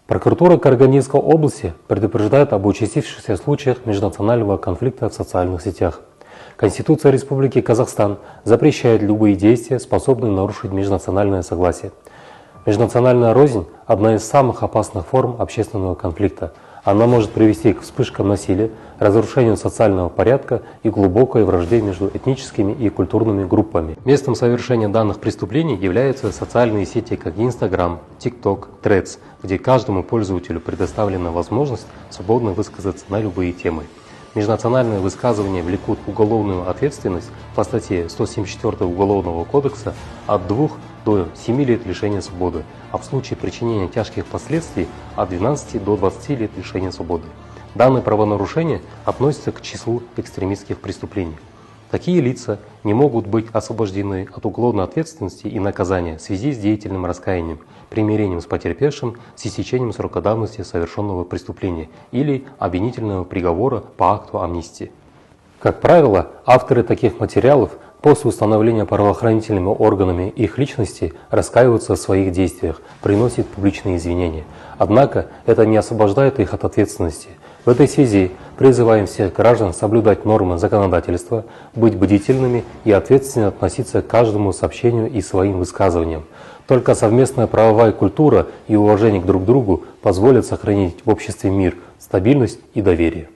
Прокуратура Карагандинской области предупреждает об участившихся случаях межнационального конфликта в социальных сетях. Конституция Республики Казахстан запрещает любые действия, способные нарушить межнациональное согласие. Межнациональная рознь – одна из самых опасных форм общественного конфликта. Она может привести к вспышкам насилия, разрушению социального порядка и глубокой вражде между этническими и культурными группами. Местом совершения данных преступлений являются социальные сети, как Instagram, TikTok, Threads, где каждому пользователю предоставлена возможность свободно высказаться на любые темы. Межнациональные высказывания влекут уголовную ответственность по статье 174 Уголовного кодекса от 2 до 7 лет лишения свободы, а в случае причинения тяжких последствий от 12 до 20 лет лишения свободы. Данные правонарушения относятся к числу экстремистских преступлений. Такие лица не могут быть освобождены от уголовной ответственности и наказания в связи с деятельным раскаянием, примирением с потерпевшим, с истечением срока давности совершенного преступления или обвинительного приговора по акту амнистии. Как правило, авторы таких материалов после установления правоохранительными органами их личности раскаиваются в своих действиях, приносят публичные извинения. Однако это не освобождает их от ответственности. В этой связи призываем всех граждан соблюдать нормы законодательства, быть бдительными и ответственно относиться к каждому сообщению и своим высказываниям. Только совместная правовая культура и уважение к друг другу позволят сохранить в обществе мир, стабильность и доверие.